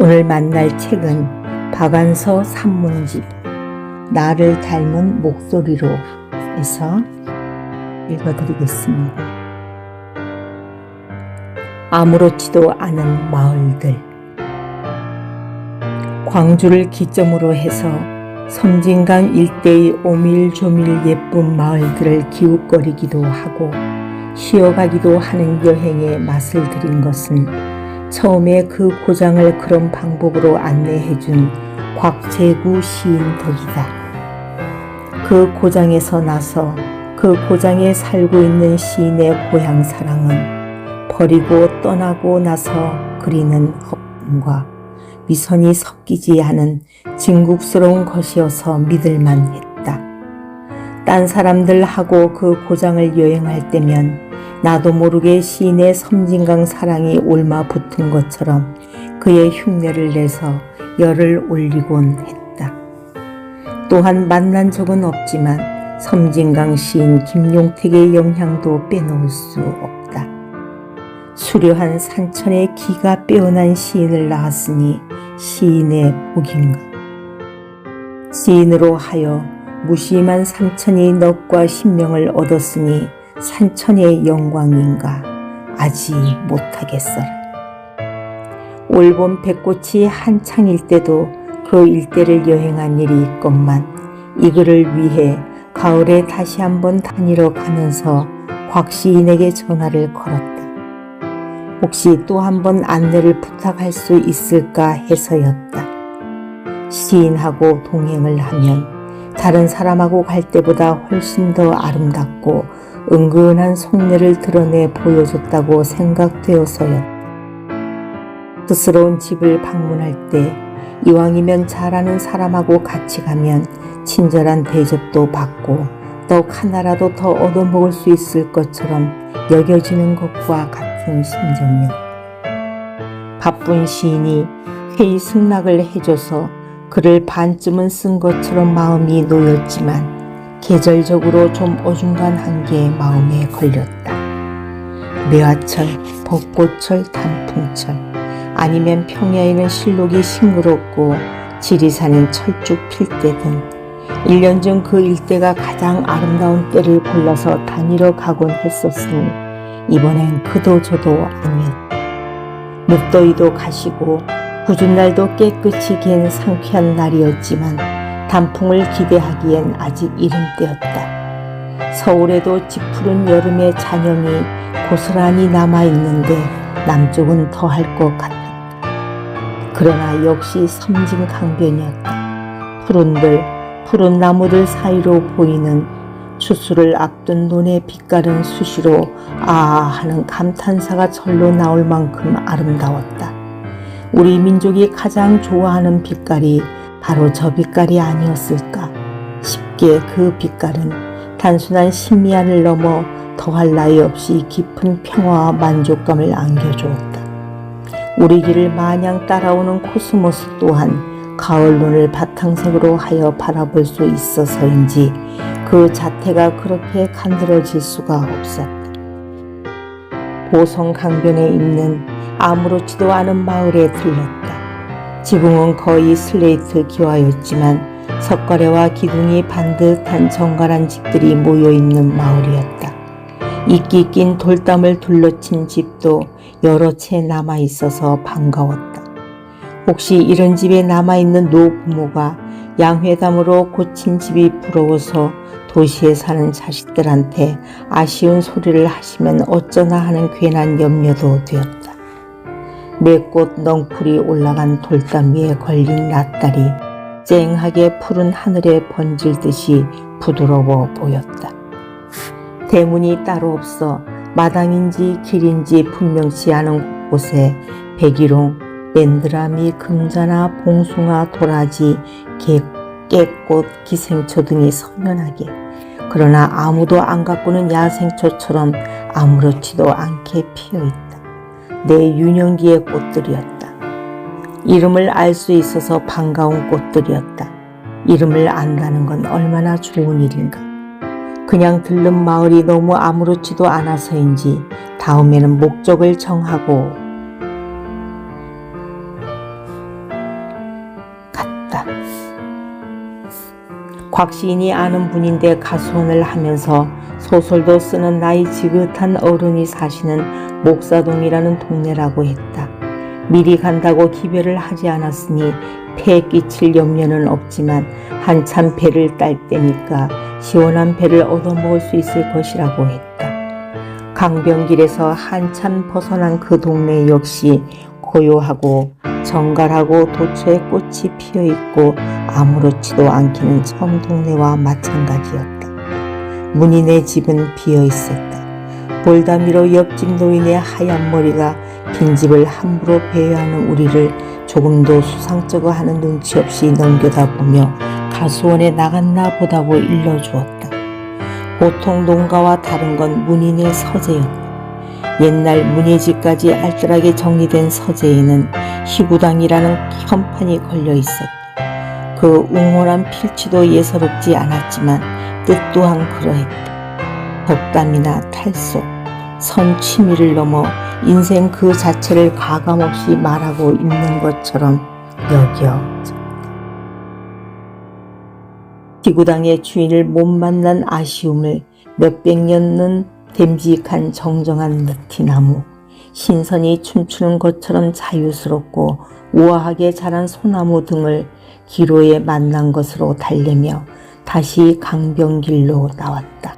오늘 만날 책은 박완서 산문집 나를 닮은 목소리로 해서 읽어드리겠습니다. 아무렇지도 않은 마을들. 광주를 기점으로 해서 섬진강 일대의 오밀조밀 예쁜 마을들을 기웃거리기도 하고 쉬어가기도 하는 여행의 맛을 들인 것은 처음에 그 고장을 그런 방법으로 안내해준 곽재구 시인 덕이다. 그 고장에서 나서 그 고장에 살고 있는 시인의 고향 사랑은 버리고 떠나고 나서 그리는 허풍과 미선이 섞이지 않은 진국스러운 것이어서 믿을만 했다. 딴 사람들하고 그 고장을 여행할 때면 나도 모르게 시인의 섬진강 사랑이 옮아 붙은 것처럼 그의 흉내를 내서 열을 올리곤 했다. 또한 만난 적은 없지만 섬진강 시인 김용택의 영향도 빼놓을 수 없다. 수려한 산천의 기가 빼어난 시인을 낳았으니 시인의 복인가. 시인으로 하여 무심한 삼천이 넋과 신명을 얻었으니 산천의 영광인가 아지 못하겠어라. 올봄 백꽃이 한창일 때도 그 일대를 여행한 일이 있건만 이 글을 위해 가을에 다시 한번 다니러 가면서 곽 시인에게 전화를 걸었다. 혹시 또 한번 안내를 부탁할 수 있을까 해서였다. 시인하고 동행을 하면 다른 사람하고 갈 때보다 훨씬 더 아름답고 은근한 속내를 드러내 보여줬다고 생각되어서였다. 스스러운 집을 방문할 때 이왕이면 잘 아는 사람하고 같이 가면 친절한 대접도 받고 떡 하나라도 더 얻어먹을 수 있을 것처럼 여겨지는 것과 같은 심정이었다. 바쁜 시인이 회의 승낙을 해줘서 글을 반쯤은 쓴 것처럼 마음이 놓였지만 계절적으로 좀 어중간한 게 마음에 걸렸다. 매화철, 벚꽃철, 단풍철, 아니면 평야에는 실록이 싱그럽고 지리산은 철쭉 필 때 등 1년 전 그 일대가 가장 아름다운 때를 골라서 다니러 가곤 했었으니 이번엔 그도 저도 아니었다. 묵더위도 가시고 굳은 날도 깨끗이 갠 상쾌한 날이었지만 단풍을 기대하기엔 아직 이른 때였다. 서울에도 짙푸른 여름의 잔영이 고스란히 남아있는데 남쪽은 더할 것 같았다. 그러나 역시 섬진강변이었다. 푸른 나무들 사이로 보이는 추수를 앞둔 논의 빛깔은 수시로 아 하는 감탄사가 절로 나올 만큼 아름다웠다. 우리 민족이 가장 좋아하는 빛깔이 바로 저 빛깔이 아니었을까 싶게 그 빛깔은 단순한 신미안을 넘어 더할 나위 없이 깊은 평화와 만족감을 안겨주었다. 우리 길을 마냥 따라오는 코스모스 또한 가을눈을 바탕색으로 하여 바라볼 수 있어서인지 그 자태가 그렇게 간드러질 수가 없었다. 보성 강변에 있는 아무렇지도 않은 마을에 들렀다. 지붕은 거의 슬레이트 기와였지만 석가래와 기둥이 반듯한 정갈한 집들이 모여있는 마을이었다. 이끼 낀 돌담을 둘러친 집도 여러 채 남아있어서 반가웠다. 혹시 이런 집에 남아있는 노부모가 양회담으로 고친 집이 부러워서 도시에 사는 자식들한테 아쉬운 소리를 하시면 어쩌나 하는 괜한 염려도 되었다. 매꽃 넝쿨이 올라간 돌담 위에 걸린 낫달이 쨍하게 푸른 하늘에 번질듯이 부드러워 보였다. 대문이 따로 없어 마당인지 길인지 분명치 않은 곳에 백일홍, 맨드라미, 금자나, 봉숭아, 도라지, 깨꽃, 기생초 등이 선연하게 그러나 아무도 안 가꾸는 야생초처럼 아무렇지도 않게 피어있다. 내 유년기의 꽃들이었다. 이름을 알 수 있어서 반가운 꽃들이었다. 이름을 안다는 건 얼마나 좋은 일인가. 그냥 들른 마을이 너무 아무렇지도 않아서인지 다음에는 목적을 정하고 곽시인이 아는 분인데 가수원을 하면서 소설도 쓰는 나이 지긋한 어른이 사시는 목사동이라는 동네라고 했다. 미리 간다고 기별을 하지 않았으니 폐에 끼칠 염려는 없지만 한참 배를 딸 때니까 시원한 배를 얻어먹을 수 있을 것이라고 했다. 강변길에서 한참 벗어난 그 동네 역시 고요하고 정갈하고 도처에 꽃이 피어있고 아무렇지도 않기는 처음 동네와 마찬가지였다. 문인의 집은 비어있었다. 볼다미로 옆집 노인의 하얀 머리가 빈집을 함부로 배회하는 우리를 조금도 수상쩍어하는 눈치 없이 넘겨다보며 가수원에 나갔나 보다고 일러주었다. 보통 농가와 다른 건 문인의 서재였다. 옛날 문의 집까지 알뜰하게 정리된 서재에는 희구당이라는 현판이 걸려 있었다. 그 웅홀한 필치도 예사롭지 않았지만 뜻 또한 그러했다. 덕담이나 탈속, 선 취미를 넘어 인생 그 자체를 가감없이 말하고 있는 것처럼 여겨졌다. 희구당의 주인을 못 만난 아쉬움을 몇백 년은 됨직한 정정한 느티나무, 신선이 춤추는 것처럼 자유스럽고 우아하게 자란 소나무 등을 기로에 만난 것으로 달래며 다시 강변길로 나왔다.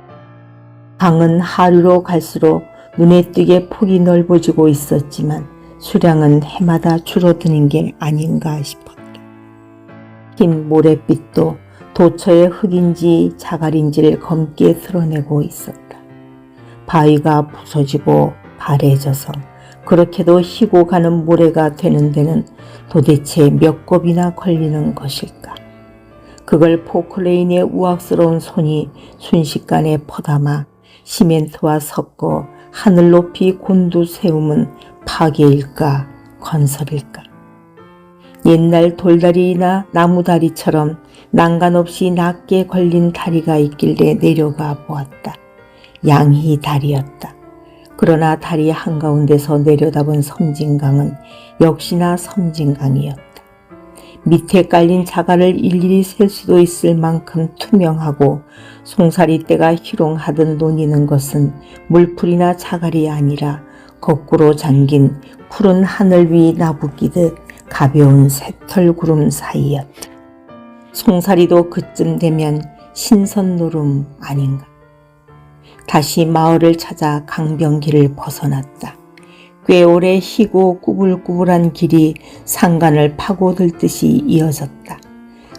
강은 하류로 갈수록 눈에 띄게 폭이 넓어지고 있었지만 수량은 해마다 줄어드는 게 아닌가 싶었다. 흰 모래빛도 도처의 흙인지 자갈인지를 검게 드러내고 있었다. 바위가 부서지고 바래져서 그렇게도 희고 가는 모래가 되는 데는 도대체 몇 곱이나 걸리는 것일까? 그걸 포클레인의 우악스러운 손이 순식간에 퍼담아 시멘트와 섞어 하늘 높이 곤두세움은 파괴일까 건설일까? 옛날 돌다리나 나무다리처럼 난간 없이 낮게 걸린 다리가 있길래 내려가 보았다. 양희 다리였다. 그러나 다리 한가운데서 내려다본 섬진강은 역시나 섬진강이었다. 밑에 깔린 자갈을 일일이 셀 수도 있을 만큼 투명하고 송사리떼가 희롱하듯 논이는 것은 물풀이나 자갈이 아니라 거꾸로 잠긴 푸른 하늘 위 나부끼듯 가벼운 새털 구름 사이였다. 송사리도 그쯤 되면 신선노름 아닌가. 다시 마을을 찾아 강변길을 벗어났다. 꽤 오래 희고 꾸불꾸불한 길이 산간을 파고들듯이 이어졌다.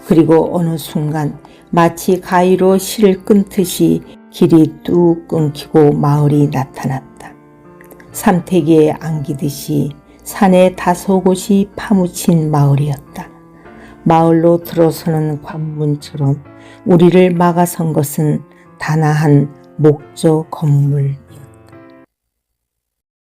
그리고 어느 순간 마치 가위로 실을 끊듯이 길이 뚝 끊기고 마을이 나타났다. 삼태기에 안기듯이 산에 다소 곳이 파묻힌 마을이었다. 마을로 들어서는 관문처럼 우리를 막아선 것은 다나한 목조 건물